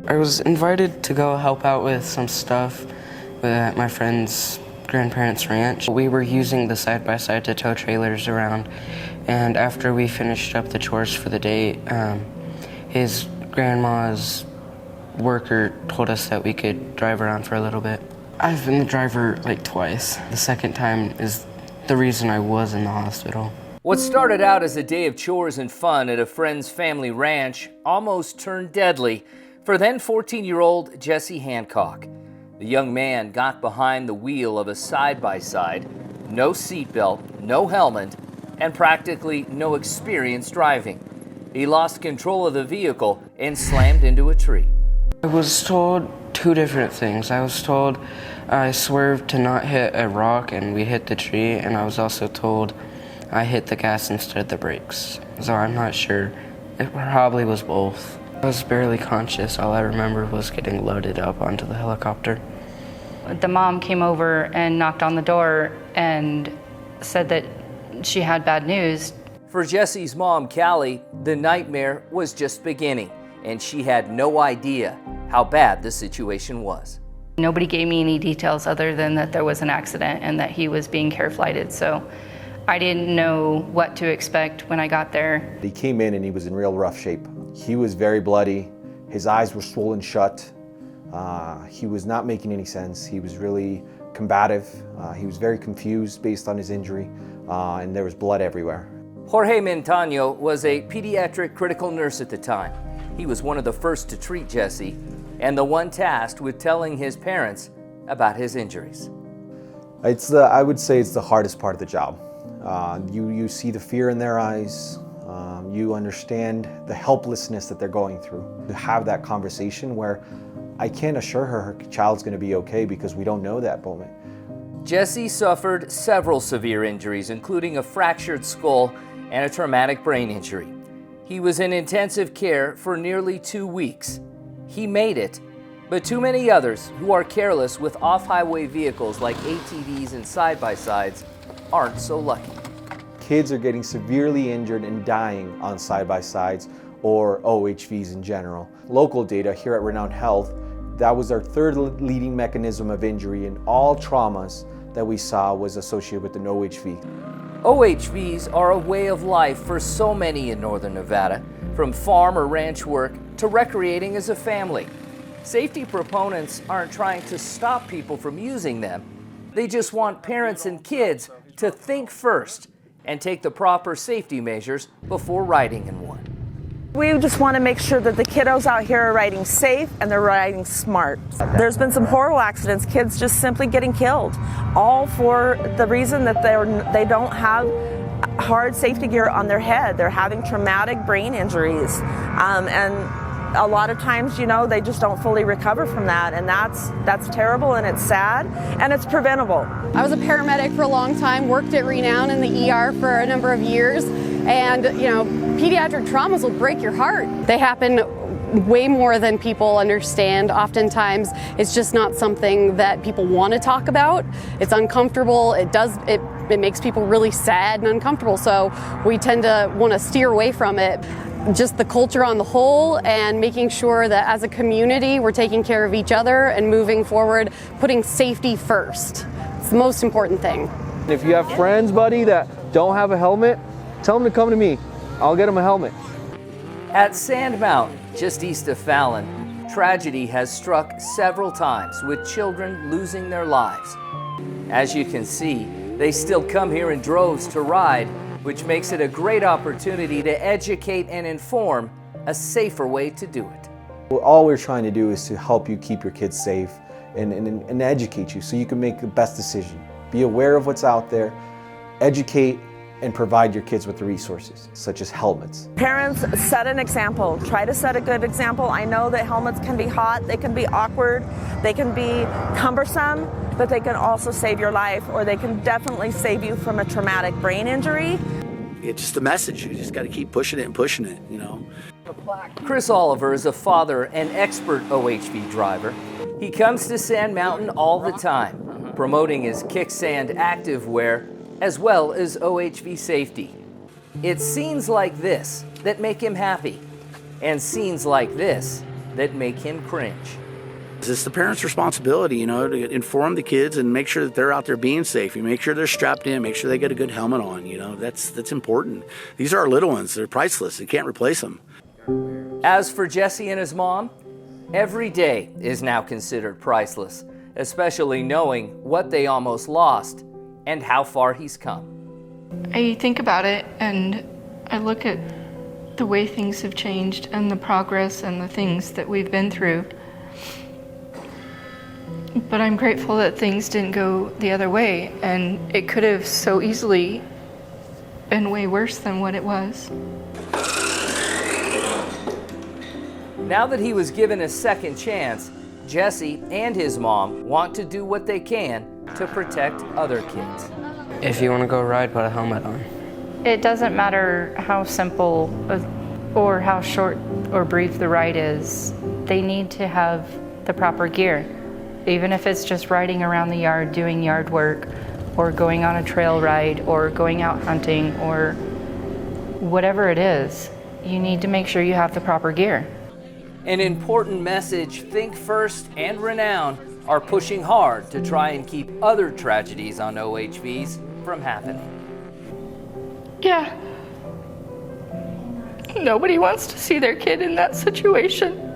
I was invited to go help out with some stuff at my friend's grandparents' ranch. We were using the side-by-side to tow trailers around, and after we finished up the chores for the day, his grandma's worker told us that we could drive around for a little bit. I've been the driver like twice. The second time is the reason I was in the hospital. What started out as a day of chores and fun at a friend's family ranch almost turned deadly for then 14-year-old Jesse Hancock. The young man got behind the wheel of a side-by-side, no seatbelt, no helmet, and practically no experience driving. He lost control of the vehicle and slammed into a tree. I was told two different things. I was told I swerved to not hit a rock and we hit the tree, and I was also told I hit the gas instead of the brakes. So I'm not sure. It probably was both. I was barely conscious. All I remember was getting loaded up onto the helicopter. The mom came over and knocked on the door and said that she had bad news. For Jesse's mom, Callie, the nightmare was just beginning, and she had no idea how bad the situation was. Nobody gave me any details other than that there was an accident and that he was being care flighted, so I didn't know what to expect when I got there. He came in and he was in real rough shape. He was very bloody. His eyes were swollen shut. He was not making any sense. He was really combative. He was very confused based on his injury, and there was blood everywhere. Jorge Montano was a pediatric critical nurse at the time. He was one of the first to treat Jesse and the one tasked with telling his parents about his injuries. I would say it's the hardest part of the job. You see the fear in their eyes. You understand the helplessness that they're going through. To have that conversation where I can't assure her child's going to be okay because we don't know that moment. Jesse suffered several severe injuries, including a fractured skull and a traumatic brain injury. He was in intensive care for nearly 2 weeks. He made it, but too many others who are careless with off-highway vehicles like ATVs and side-by-sides aren't so lucky. Kids are getting severely injured and dying on side-by-sides or OHVs in general. Local data here at Renown Health, that was our third leading mechanism of injury, and all traumas that we saw was associated with an OHV. OHVs are a way of life for so many in northern Nevada, from farm or ranch work to recreating as a family. Safety proponents aren't trying to stop people from using them. They just want parents and kids to think first and take the proper safety measures before riding in one. We just want to make sure that the kiddos out here are riding safe and they're riding smart. There's been some horrible accidents, kids just simply getting killed, all for the reason that they don't have hard safety gear on their head. They're having traumatic brain injuries, and a lot of times, they just don't fully recover from that, and that's terrible, and it's sad, and it's preventable. I was a paramedic for a long time, worked at Renown in the ER for a number of years, and pediatric traumas will break your heart. They happen way more than people understand. Oftentimes, it's just not something that people want to talk about. It's uncomfortable. It makes people really sad and uncomfortable, so we tend to want to steer away from it. Just the culture on the whole, and making sure that as a community we're taking care of each other and moving forward, putting safety first. It's the most important thing. If you have friends, buddy, that don't have a helmet, tell them to come to me. I'll get them a helmet. At Sand Mountain, just east of Fallon, tragedy has struck several times with children losing their lives. As you can see, they still come here in droves to ride, which makes it a great opportunity to educate and inform a safer way to do it. All we're trying to do is to help you keep your kids safe and educate you so you can make the best decision. Be aware of what's out there, educate, and provide your kids with the resources, such as helmets. Parents, set an example. Try to set a good example. I know that helmets can be hot, they can be awkward, they can be cumbersome, but they can also save your life, or they can definitely save you from a traumatic brain injury. It's just a message. You just got to keep pushing it and pushing it, Chris Oliver is a father and expert OHV driver. He comes to Sand Mountain all the time, promoting his Kicksand activewear as well as OHV safety. It's scenes like this that make him happy, and scenes like this that make him cringe. It's the parents' responsibility, you know, to inform the kids and make sure that they're out there being safe. You make sure they're strapped in, make sure they get a good helmet on, you know, that's important. These are our little ones. They're priceless. You can't replace them. As for Jesse and his mom, every day is now considered priceless, especially knowing what they almost lost and how far he's come. I think about it and I look at the way things have changed and the progress and the things that we've been through. But I'm grateful that things didn't go the other way, and it could have so easily been way worse than what it was. Now that he was given a second chance, Jesse and his mom want to do what they can to protect other kids. If you want to go ride, put a helmet on. It doesn't matter how simple or how short or brief the ride is, they need to have the proper gear. Even if it's just riding around the yard, doing yard work, or going on a trail ride, or going out hunting, or whatever it is, you need to make sure you have the proper gear. An important message: Think First and Renown are pushing hard to try and keep other tragedies on OHVs from happening. Yeah. Nobody wants to see their kid in that situation.